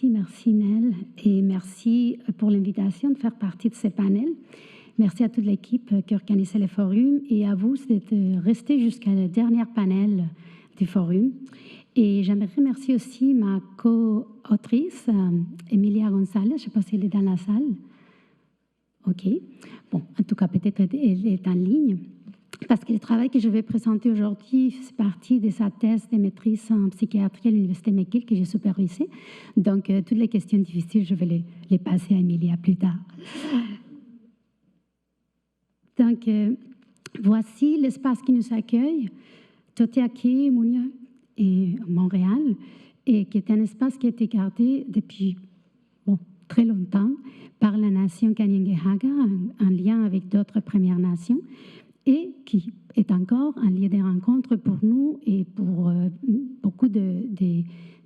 Merci Nel, et merci pour l'invitation de faire partie de ce panel. Merci à toute l'équipe qui organisait le forum et à vous de rester jusqu'à le dernier panel du forum. Et j'aimerais remercier aussi ma co-autrice, Emilia Gonzalez. Je ne sais pas si elle est dans la salle. OK. Bon, en tout cas, peut-être elle est en ligne. Parce que le travail que je vais présenter aujourd'hui fait partie de sa thèse de maîtrise en psychiatrie à l'Université McGill que j'ai supervisée. Donc, toutes les questions difficiles, je vais les passer à Emilia plus tard. Donc, voici l'espace qui nous accueille, Toteaki, Mounia et Montréal, et qui est un espace qui a été gardé depuis très longtemps par la nation Kanien'kehá:ka en lien avec d'autres Premières Nations, et qui est encore un lieu de rencontre pour nous et pour beaucoup de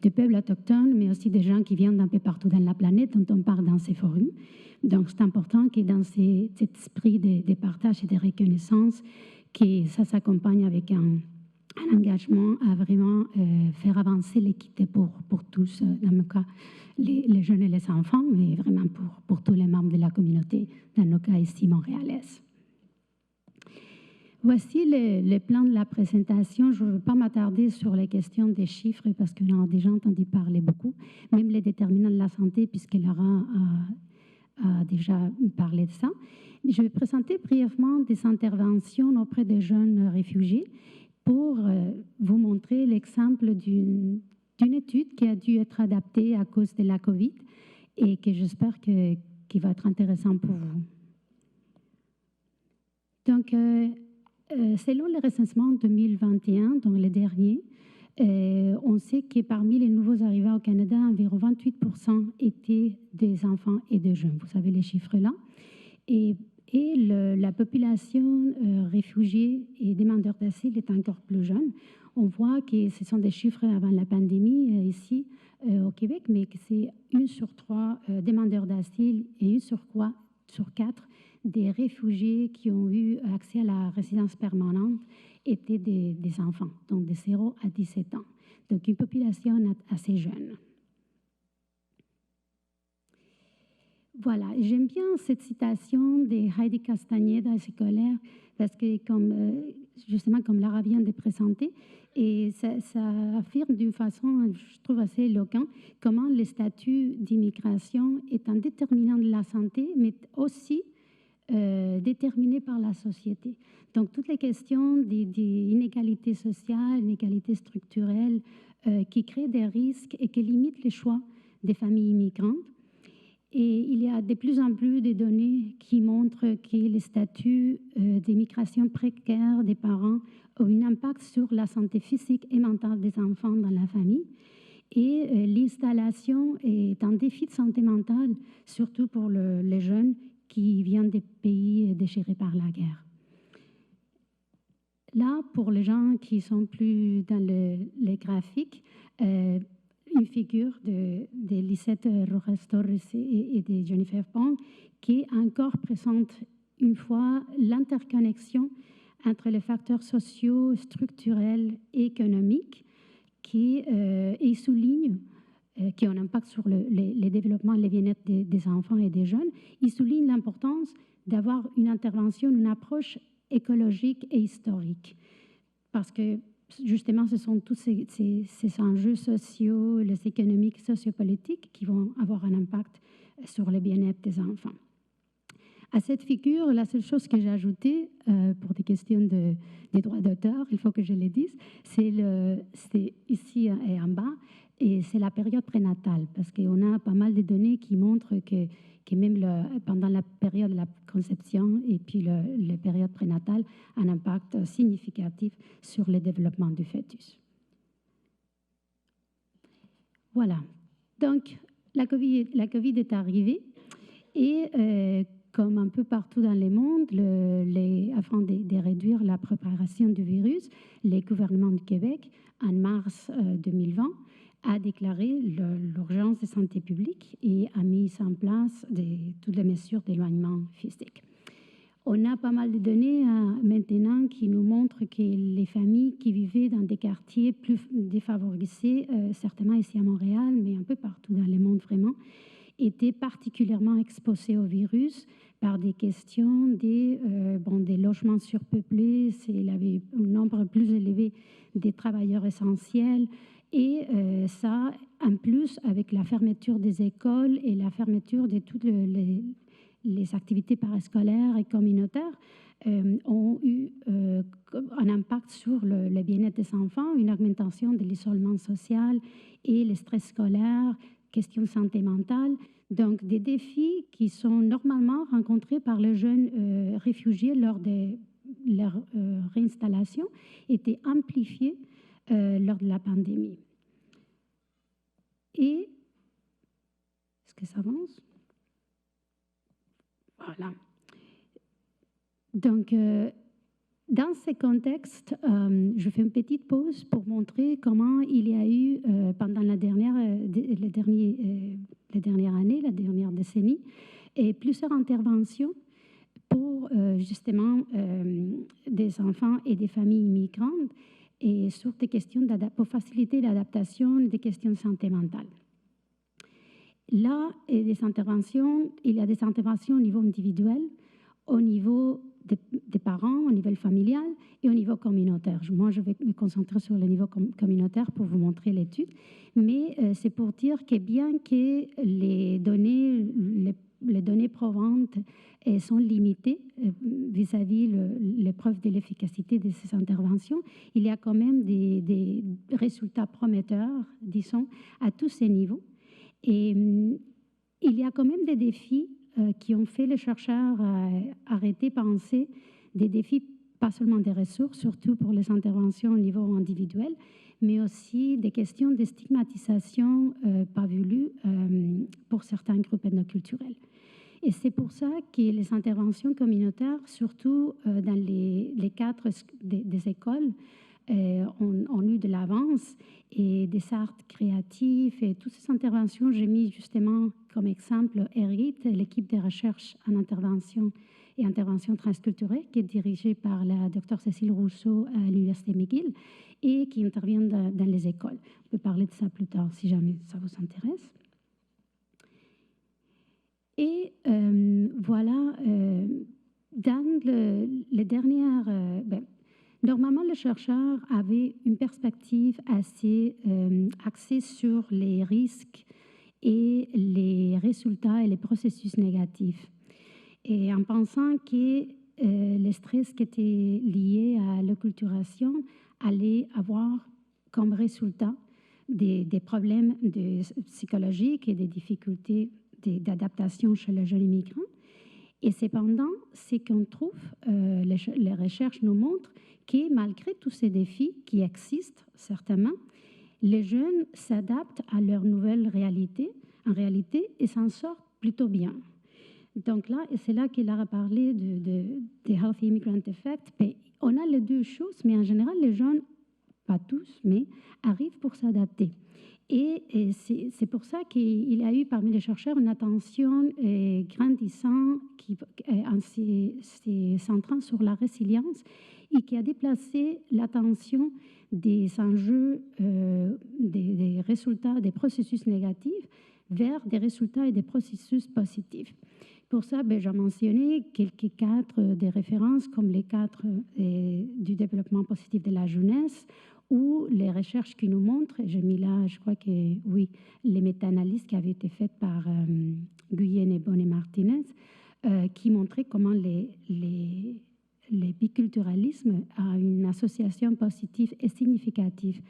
peuples autochtones, mais aussi des gens qui viennent d'un peu partout dans la planète dont on parle dans ces forums. Donc, c'est important que dans cet esprit de partage et de reconnaissance, que ça s'accompagne avec un engagement à vraiment faire avancer l'équité pour tous, dans le cas les jeunes et les enfants, mais vraiment pour tous les membres de la communauté, dans nos cas ici montréalaises. Voici le plan de la présentation. Je ne veux pas m'attarder sur les questions des chiffres parce qu'on a déjà entendu parler beaucoup, même les déterminants de la santé, puisque Laura a déjà parlé de ça. Je vais présenter brièvement des interventions auprès des jeunes réfugiés pour vous montrer l'exemple d'une étude qui a dû être adaptée à cause de la COVID et que j'espère qu'il va être intéressant pour vous. Donc, selon le recensement 2021, donc le dernier, on sait que parmi les nouveaux arrivants au Canada, environ 28% étaient des enfants et des jeunes. Vous savez les chiffres là. Et la population réfugiée et demandeurs d'asile est encore plus jeune. On voit que ce sont des chiffres avant la pandémie ici au Québec, mais que c'est 1 sur 3 demandeurs d'asile et 1 sur 4 des réfugiés qui ont eu accès à la résidence permanente étaient des enfants, donc de 0 à 17 ans. Donc, une population assez jeune. Voilà, j'aime bien cette citation de Heidi Castañeda et ses collègues parce que, justement, comme Lara vient de présenter, et ça affirme d'une façon, je trouve assez éloquent, comment le statut d'immigration est un déterminant de la santé, mais aussi déterminé par la société. Donc, toutes les questions d'inégalités sociales, inégalités structurelles qui créent des risques et qui limitent les choix des familles immigrantes. Et il y a de plus en plus de données qui montrent que les statuts d'immigration précaire des parents ont un impact sur la santé physique et mentale des enfants dans la famille. Et l'installation est un défi de santé mentale, surtout pour les jeunes qui viennent des pays déchirés par la guerre. Là, pour les gens qui sont plus dans les graphiques, une figure de Lisette Rojas-Torres et de Jennifer Pong qui encore présente une fois l'interconnexion entre les facteurs sociaux, structurels et économiques et souligne qui ont un impact sur le développement et le bien-être des enfants et des jeunes. Il souligne l'importance d'avoir une intervention, une approche écologique et historique. Parce que, justement, ce sont tous ces enjeux sociaux, les économiques, sociopolitiques qui vont avoir un impact sur le bien-être des enfants. À cette figure, la seule chose que j'ai ajoutée pour des questions des droits d'auteur, il faut que je le dise, c'est ici et en bas, et c'est la période prénatale, parce qu'on a pas mal de données qui montrent que même pendant la période de la conception et puis la période prénatale, un impact significatif sur le développement du fœtus. Voilà. Donc, la COVID est arrivée et comme un peu partout dans le monde, afin de réduire la propagation du virus, le gouvernement du Québec, en mars 2020, a déclaré l'urgence de santé publique et a mis en place toutes les mesures d'éloignement physique. On a pas mal de données maintenant qui nous montrent que les familles qui vivaient dans des quartiers plus défavorisés, certainement ici à Montréal, mais un peu partout dans le monde vraiment, étaient particulièrement exposées au virus par des questions des logements surpeuplés, il y avait un nombre plus élevé des travailleurs essentiels, et ça, en plus, avec la fermeture des écoles et la fermeture de toutes les activités parascolaires et communautaires, ont eu un impact sur le bien-être des enfants, une augmentation de l'isolement social et le stress scolaire, questions de santé mentale. Donc, des défis qui sont normalement rencontrés par les jeunes réfugiés lors de leur réinstallation étaient amplifiés lors de la pandémie. Et, est-ce que ça avance? Voilà. Donc, dans ces contextes, je fais une petite pause pour montrer comment il y a eu, pendant la dernière année, la dernière décennie, et plusieurs interventions pour justement des enfants et des familles immigrantes et sur des questions pour faciliter l'adaptation des questions de santé mentale. Là, il y a des interventions au niveau individuel, au niveau des parents, au niveau familial et au niveau communautaire. Moi, je vais me concentrer sur le niveau communautaire pour vous montrer l'étude, mais c'est pour dire que bien que les données probantes sont limitées vis-à-vis les preuves de l'efficacité de ces interventions, il y a quand même des résultats prometteurs, disons, à tous ces niveaux. Et il y a quand même des défis qui ont fait les chercheurs arrêter, penser, des défis, pas seulement des ressources, surtout pour les interventions au niveau individuel, mais aussi des questions de stigmatisation pas voulues pour certains groupes ethnoculturels. Et c'est pour ça que les interventions communautaires, surtout dans les cadres des écoles, ont eu de l'avance et des arts créatifs et toutes ces interventions, j'ai mis justement comme exemple ERIT, l'équipe de recherche en intervention et intervention transculturelle qui est dirigée par la Dr Cécile Rousseau à l'Université McGill et qui intervient dans les écoles. On peut parler de ça plus tard si jamais ça vous intéresse. Et voilà, dans les dernières... normalement, les chercheurs avaient une perspective assez axée sur les risques et les résultats et les processus négatifs. Et en pensant que le stress qui était lié à l'occulturation allait avoir comme résultat des problèmes psychologiques et des difficultés d'adaptation chez les jeunes immigrants. Et cependant, ce qu'on trouve, les recherches nous montrent que malgré tous ces défis qui existent certainement, les jeunes s'adaptent à leur nouvelle réalité, en réalité, et s'en sortent plutôt bien. Donc là, et c'est là qu'il a parlé de Healthy Immigrant Effect. Mais on a les deux choses, mais en général, les jeunes, pas tous, mais arrivent pour s'adapter. Et c'est pour ça qu'il y a eu parmi les chercheurs une attention grandissante en se centrant sur la résilience et qui a déplacé l'attention des enjeux, des résultats, des processus négatifs vers des résultats et des processus positifs. Pour ça, j'ai mentionné quelques cadres de référence comme les cadres du développement positif de la jeunesse ou les recherches qui nous montrent, et j'ai mis là, je crois que oui, les méta-analyses qui avaient été faites par Guyenne et Bonnet-Martinez, qui montraient comment les biculturalismes a une association positive et significative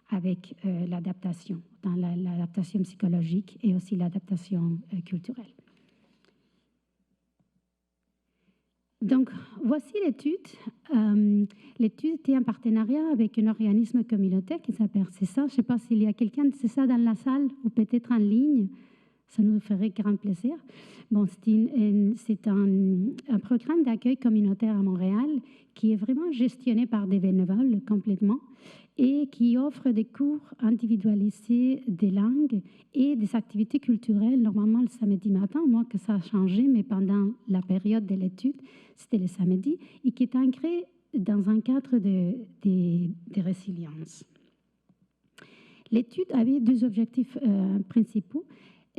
avec l'adaptation, dans l'adaptation psychologique et aussi l'adaptation culturelle. Donc, voici l'étude. L'étude était en partenariat avec un organisme communautaire qui s'appelle CESA. Je ne sais pas s'il y a quelqu'un de CESA dans la salle ou peut-être en ligne. Ça nous ferait grand plaisir. Bon, c'est un programme d'accueil communautaire à Montréal qui est vraiment gestionné par des bénévoles complètement et qui offre des cours individualisés des langues et des activités culturelles, normalement le samedi matin, moi que ça a changé, mais pendant la période de l'étude, c'était le samedi, et qui est ancré dans un cadre de résilience. L'étude avait deux objectifs principaux,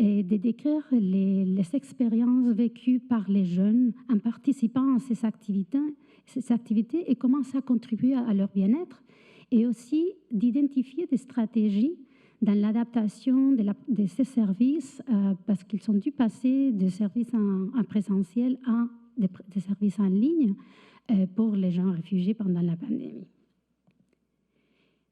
et de décrire les expériences vécues par les jeunes en participant à ces activités et comment ça contribue à leur bien-être, et aussi d'identifier des stratégies dans l'adaptation de ces services, parce qu'ils ont dû passer de services en présentiel à des services en ligne pour les gens réfugiés pendant la pandémie.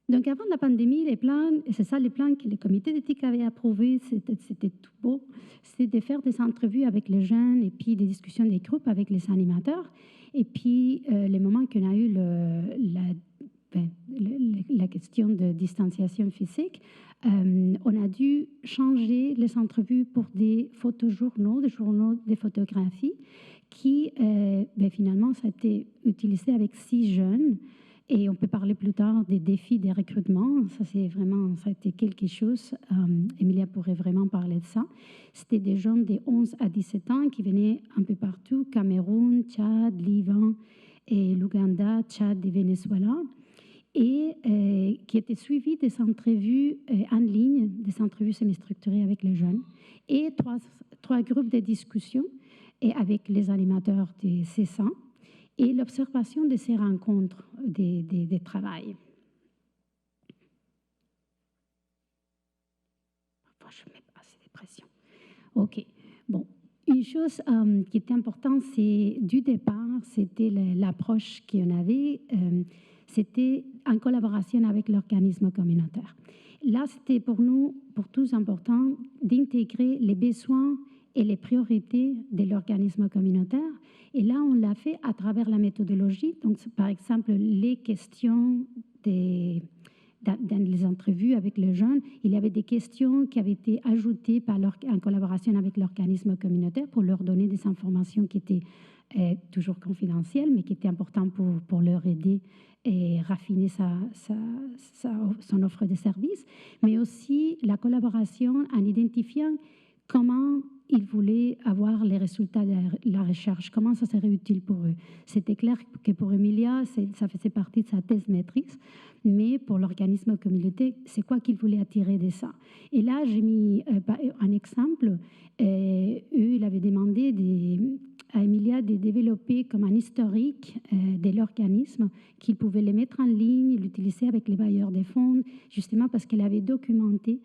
Donc avant la pandémie, les plans, et c'est ça les plans que le comité d'éthique avait approuvés, c'était tout beau, c'était de faire des entrevues avec les jeunes et puis des discussions des groupes avec les animateurs. Et puis les moments qu'on a eu la question de distanciation physique, on a dû changer les entrevues pour des photojournaux, des journaux de photographie qui finalement ça a été utilisé avec 6 jeunes. Et on peut parler plus tard des défis des recrutements. Ça a été quelque chose. Emilia pourrait vraiment parler de ça. C'était des jeunes de 11 à 17 ans qui venaient un peu partout, Cameroun, Tchad, Liban et l'Ouganda, Tchad et Venezuela, et qui étaient suivis des entrevues en ligne, des entrevues semi-structurées avec les jeunes, et trois groupes de discussion et avec les animateurs de CESA, et l'observation de ces rencontres de travail. Parfois, je mets pas assez de pression. OK. Bon. Une chose qui était importante, c'est du départ, c'était l'approche qu'on avait, c'était en collaboration avec l'organisme communautaire. Là, c'était pour nous, pour tous, important d'intégrer les besoins et les priorités de l'organisme communautaire. Et là, on l'a fait à travers la méthodologie. Donc, par exemple, les questions dans les entrevues avec les jeunes, il y avait des questions qui avaient été ajoutées en collaboration avec l'organisme communautaire pour leur donner des informations qui étaient toujours confidentielles, mais qui étaient importantes pour leur aider et raffiner son offre de services, mais aussi la collaboration en identifiant comment ils voulaient avoir les résultats de la recherche, comment ça serait utile pour eux. C'était clair que pour Emilia, ça faisait partie de sa thèse maîtrise, mais pour l'organisme communautaire, c'est quoi qu'ils voulaient attirer de ça. Et là, j'ai mis un exemple. Eux, ils avaient demandé à Emilia de développer comme un historique de l'organisme, qu'ils pouvaient les mettre en ligne, l'utiliser avec les bailleurs des fonds, justement parce qu'elle avait documenté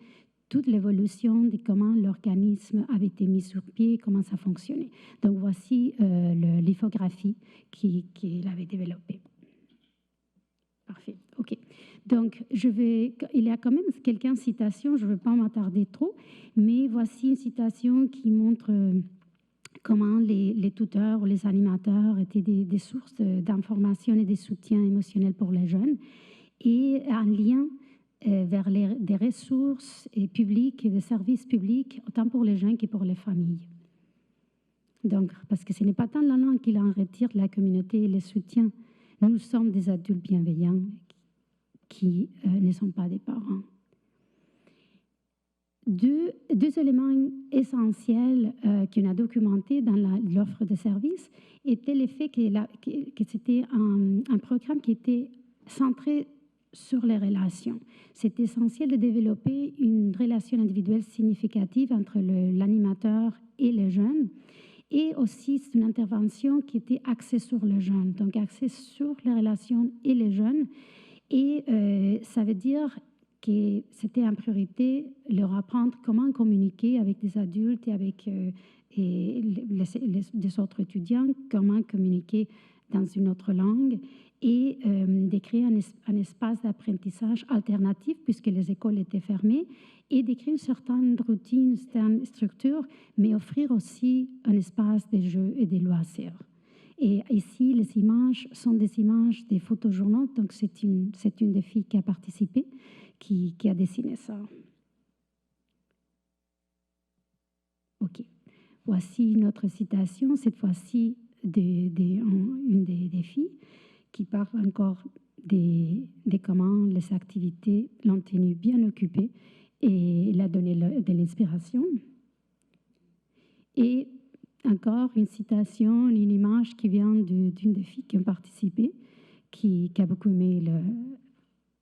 toute l'évolution de comment l'organisme avait été mis sur pied, comment ça fonctionnait. Donc, voici l'infographie qu'il avait développée. Parfait, OK. Donc, il y a quand même quelques citations, je ne veux pas m'attarder trop, mais voici une citation qui montre comment les tuteurs ou les animateurs étaient des sources d'information et de soutien émotionnel pour les jeunes, et un lien vers des ressources publiques et des services publics, autant pour les jeunes que pour les familles. Donc, parce que ce n'est pas tant la langue qui en retire de la communauté et le soutien. Nous sommes des adultes bienveillants qui ne sont pas des parents. Deux éléments essentiels qu'on a documentés dans l'offre de services étaient le fait que c'était un programme qui était centré sur les relations. C'est essentiel de développer une relation individuelle significative entre l'animateur et les jeunes. Et aussi, c'est une intervention qui était axée sur les jeunes, donc axée sur les relations et les jeunes. Et ça veut dire que c'était en priorité leur apprendre comment communiquer avec des adultes et avec les autres étudiants, comment communiquer dans une autre langue, et de créer un espace d'apprentissage alternatif puisque les écoles étaient fermées, et de créer une certaine routine, une certaine structure, mais offrir aussi un espace de jeux et de loisirs. Et ici, les images sont des images des photojournaux, donc c'est une des filles qui a participé, qui a dessiné ça. OK. Voici une autre citation, cette fois-ci une des filles, qui parle encore de comment les activités l'ont tenu bien occupé et il a donné de l'inspiration. Et encore une citation, une image qui vient d'une des filles qui ont participé, qui a beaucoup aimé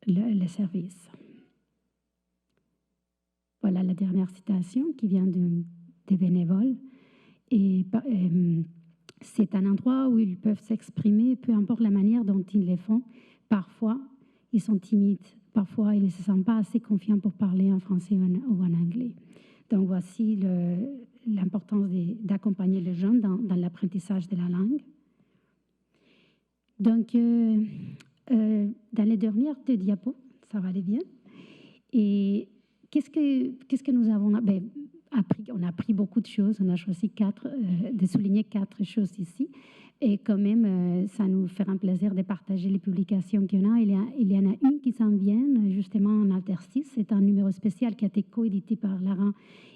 le service. Voilà la dernière citation qui vient des bénévoles. Et c'est un endroit où ils peuvent s'exprimer, peu importe la manière dont ils le font. Parfois, ils sont timides. Parfois, ils ne se sentent pas assez confiants pour parler en français ou en anglais. Donc, voici l'importance d'accompagner les jeunes dans l'apprentissage de la langue. Donc, dans les dernières deux diapos, ça va aller bien. Et qu'est-ce que nous avons appris? On a appris beaucoup de choses. On a choisi de souligner 4 choses ici. Et quand même, ça nous fait un plaisir de partager les publications qu'il y en a. Il y en a une qui s'en vient justement en interstice. C'est un numéro spécial qui a été coédité par Lara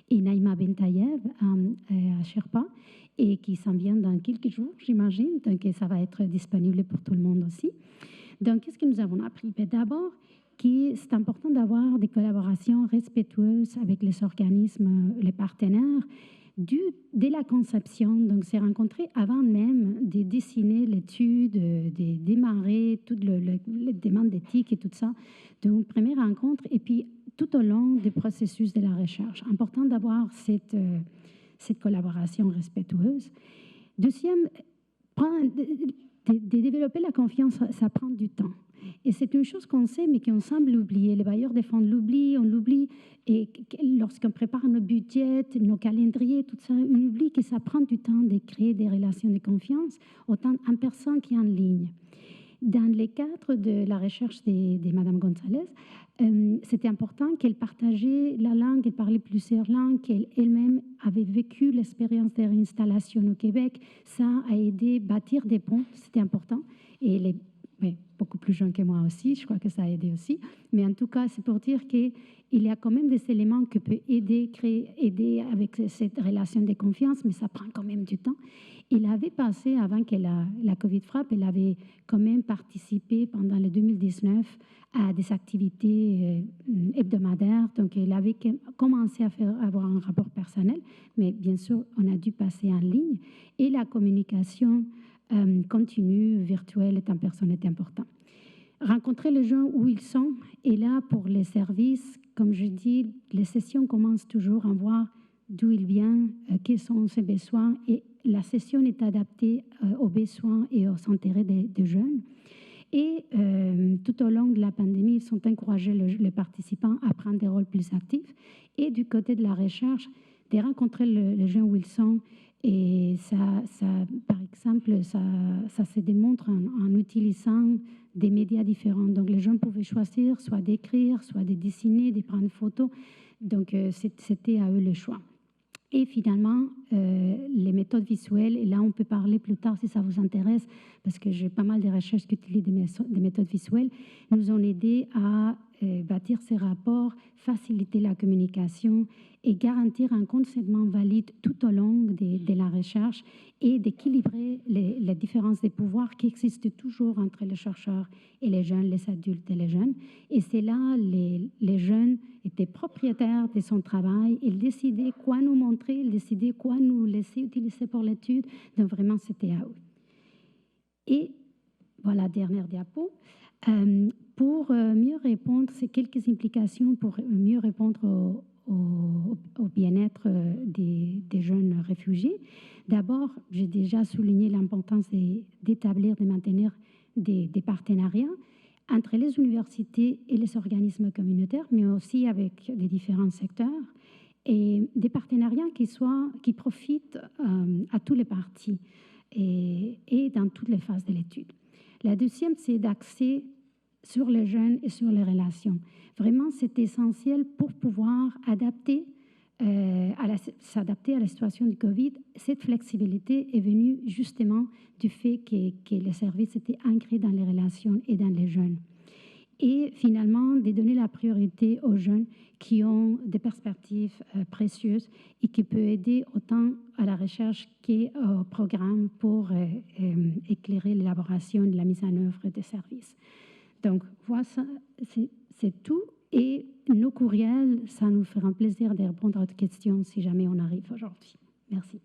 et Naïma Bentayev à Sherpa et qui s'en vient dans quelques jours, j'imagine. Donc, ça va être disponible pour tout le monde aussi. Donc, qu'est-ce que nous avons appris? D'abord, c'est important d'avoir des collaborations respectueuses avec les organismes, les partenaires, dès la conception. Donc, c'est rencontrer avant même de dessiner l'étude, de démarrer toutes les demandes d'éthique et tout ça. Donc, première rencontre, et puis tout au long du processus de la recherche. Important d'avoir cette collaboration respectueuse. Deuxième, de développer la confiance, ça prend du temps. Et c'est une chose qu'on sait, mais qu'on semble oublier. Les bailleurs de fonds l'oublient, on l'oublie. Et lorsqu'on prépare nos budgets, nos calendriers, tout ça, on oublie que ça prend du temps de créer des relations de confiance, autant en personne qu'en ligne. Dans le cadre de la recherche de Mme Gonzalez, c'était important qu'elle partageait la langue, elle parlait plusieurs langues, qu'elle-même avait vécu l'expérience de réinstallation au Québec. Ça a aidé à bâtir des ponts, c'était important. Et elle est beaucoup plus jeune que moi aussi, je crois que ça a aidé aussi. Mais en tout cas, c'est pour dire qu'il y a quand même des éléments qui peuvent aider avec cette relation de confiance, mais ça prend quand même du temps. Il avait passé, avant que la COVID frappe, elle avait quand même participé pendant le 2019 à des activités hebdomadaires. Donc, elle avait commencé à avoir un rapport personnel, mais bien sûr, on a dû passer en ligne. Et la communication continue, virtuelle et en personne est important. Rencontrer les gens où ils sont. Et là, pour les services, comme je dis, les sessions commencent toujours à voir d'où il vient, quels sont ses besoins. Et la session est adaptée aux besoins et aux intérêts des jeunes. Et tout au long de la pandémie, ils ont encouragé les participants à prendre des rôles plus actifs. Et du côté de la recherche, de rencontrer les gens où ils sont. Et ça, par exemple, ça se démontre en utilisant des médias différents. Donc, les gens pouvaient choisir soit d'écrire, soit de dessiner, de prendre des photos. Donc, c'était à eux le choix. Et finalement, les méthodes visuelles, et là on peut parler plus tard si ça vous intéresse, parce que j'ai pas mal de recherches qui utilisent des méthodes visuelles, nous ont aidé à bâtir ces rapports, faciliter la communication et garantir un consentement valide tout au long de la recherche et d'équilibrer les différences de pouvoir qui existent toujours entre les chercheurs et les jeunes, les adultes et les jeunes. Et c'est là, les jeunes étaient propriétaires de son travail, ils décidaient quoi nous montrer, ils décidaient quoi nous laisser utiliser pour l'étude. Donc vraiment, c'était à eux. Et voilà, dernière diapo. Pour mieux répondre, c'est quelques implications pour mieux répondre au bien-être des jeunes réfugiés. D'abord, j'ai déjà souligné l'importance d'établir, de maintenir des partenariats entre les universités et les organismes communautaires, mais aussi avec les différents secteurs, et des partenariats qui profitent à tous les parties et dans toutes les phases de l'étude. La deuxième, c'est d'axer sur les jeunes et sur les relations. Vraiment, c'est essentiel pour pouvoir s'adapter à la situation du COVID. Cette flexibilité est venue justement du fait que les services étaient ancrés dans les relations et dans les jeunes. Et finalement, de donner la priorité aux jeunes qui ont des perspectives précieuses et qui peuvent aider autant à la recherche qu'au programme pour éclairer l'élaboration et la mise en œuvre des services. Donc, voilà, c'est tout. Et nos courriels, ça nous fera un plaisir de répondre à votre question si jamais on arrive aujourd'hui. Merci.